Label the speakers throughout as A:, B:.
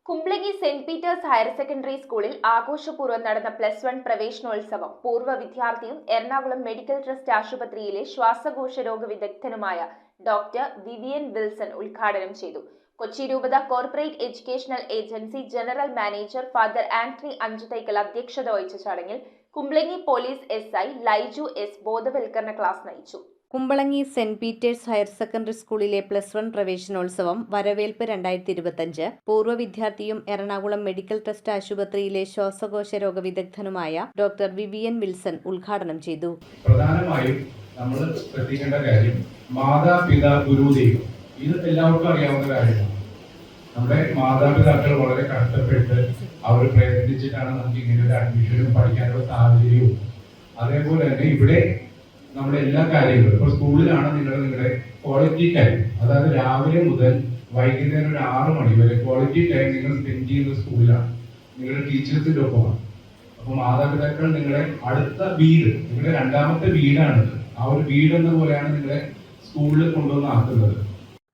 A: Kumbalangi saint Peter's higher secondary സ്കൂളിൽ ആഘോഷപൂർവ്വം നടന്ന +1 പ്രവേശനോത്സവം പൂർവ്വ വിദ്യാർത്ഥിയും എറണാകുളം മെഡിക്കൽ ട്രസ്റ്റ് ആശുപത്രിയിലെ ശ്വാസകോശ രോഗ വിദഗ്ധനുമായ ഡോക്ടർ വിവിയൻ വിൽസൺ ഉദ്ഘാടനം ചെയ്തു. കൊച്ചി രൂപത corporate educational agency general manager Father Antony Anchuthaikkal അധ്യക്ഷത വഹിച്ച ചടങ്ങിൽ Kumbalangi police SI Laiju S ബോധവൽക്കരണ ക്ലാസ് നയിച്ചു.
B: Kumbalangi Saint Peter's higher secondary സ്കൂളിലെ +1 പ്രവേശനോത്സവം വരവേൽപ്പ് 2025 പൂർവ്വ വിദ്യാർത്ഥിയും എറണാകുളം മെഡിക്കൽ ട്രസ്റ്റ് ആശുപത്രിയിലെ ശ്വാസകോശ രോഗ വിദഗ്ധനുമായ ഡോക്ടർ വിവിയൻ വിൽസൺ ഉദ്ഘാടനം ചെയ്തു.
C: പ്രധാനമായും നമ്മൾ ശ്രദ്ധിക്കേണ്ട കാര്യം മാതാപിതാ ഗുരുദൈവം, ഇത് എല്ലാവർക്കും അറിയാവുന്ന കാര്യമാണ്. നമ്മുടെ മാതാപിതാക്കൾ വളരെ കഷ്ടപ്പെട്ട് അവർ പ്രയത്നിച്ചിട്ടാണ് നമുക്ക് ഇങ്ങനെ ഒരു അഡ്മിഷനും പഠിക്കാനുള്ള സാഹചര്യവും, അതേപോലെ തന്നെ ഇവിടെ നമ്മുടെ എല്ലാ കാര്യങ്ങളും ഇപ്പോൾ സ്കൂളിലാണ് നിങ്ങളുടെ ക്വാളിറ്റി ടൈം, അതായത് രാവിലെ മുതൽ വൈകുന്നേരം ഒരു 6 മണി വരെ ക്വാളിറ്റി ടൈം നിങ്ങൾ സ്പെൻഡ് ചെയ്യുന്ന സ്കൂളിലാണ്, നിങ്ങളുടെ ടീച്ചേഴ്സിന്റെ ഒപ്പമാണ്. അപ്പൊ മാതാപിതാക്കൾ നിങ്ങളെ അടുത്ത വീട്, നിങ്ങളുടെ രണ്ടാമത്തെ വീടാണിത്. ആ ഒരു വീടെന്ന പോലെയാണ് നിങ്ങളെ സ്കൂളിൽ കൊണ്ടുവന്ന് ആക്കുന്നത്.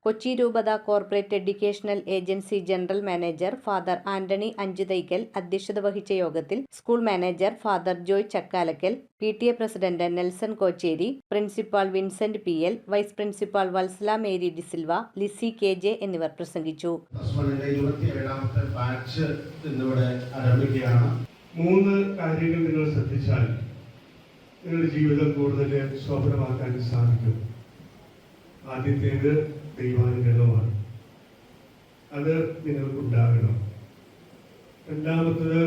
B: കൊച്ചി രൂപത corporate educational agency general manager Father Antony Anchuthaikkal അധ്യക്ഷത വഹിച്ച യോഗത്തിൽ school manager Father Joy Chakkalakkal, PTA president Nelson Kocheri, principal Vincent PL, vice principal Vatsala Mary DeSilva, Lissy KJ എന്നിവർ പ്രസംഗിച്ചു.
D: 3 കാര്യങ്ങൾ നിങ്ങൾ ശ്രദ്ധിച്ചാൽ നിങ്ങളുടെ ജീവിതം കൂടുതൽ ശോഭനമാക്കാൻ സാധിക്കും. ആദ്യത്തേത് ദൈവാനുഗ്രഹമാണ്, അത് നിങ്ങൾക്കുണ്ടാകണം. രണ്ടാമത്തത്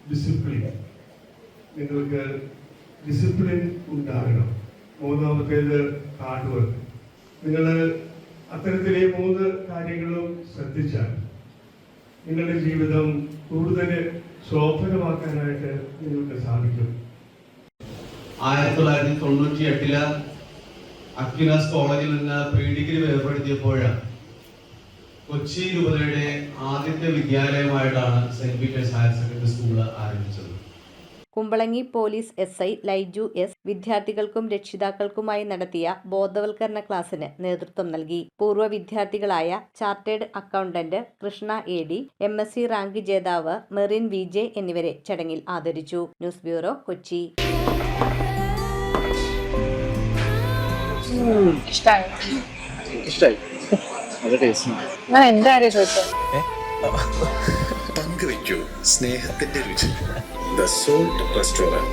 D: ഡിസിപ്ലിൻ, നിങ്ങൾക്ക് ഡിസിപ്ലിൻ ഉണ്ടാകണം. മൂന്നാമത്തേത് ഹാർഡ് വർക്ക്. നിങ്ങൾ അത്തരത്തിലെ 3 കാര്യങ്ങളും ശ്രദ്ധിച്ചാൽ നിങ്ങളുടെ ജീവിതം കൂടുതൽ ശോഭനമാക്കാനായിട്ട് നിങ്ങൾക്ക് സാധിക്കും.
E: 1998 അക്വിനാസ് കോളേജിൽ നിന്ന് പ്രീ-ഡിഗ്രി വേർപെടുത്തിയപ്പോഴാണ് കൊച്ചി രൂപതയുടെ ആദ്യത്തെ വിദ്യാലയമായിട്ടാണ് Saint Peter's higher secondary school ആരംഭിച്ചത്.
B: Kumbalangi police SI Laiju S വിദ്യാർത്ഥികൾക്കും രക്ഷിതാക്കൾക്കുമായി നടത്തിയ ബോധവൽക്കരണ ക്ലാസിന് നേതൃത്വം നൽകി. പൂർവ്വ വിദ്യാർത്ഥികളായ chartered accountant Krishna AD, MSc rank ജേതാവ് മെറിൻ VJ എന്നിവരെ ചടങ്ങിൽ ആദരിച്ചു. News bureau, Kochi.
F: പങ്കുവയ്ക്കൂ സ്നേഹത്തിന്റെ രുചി. The salt restaurant.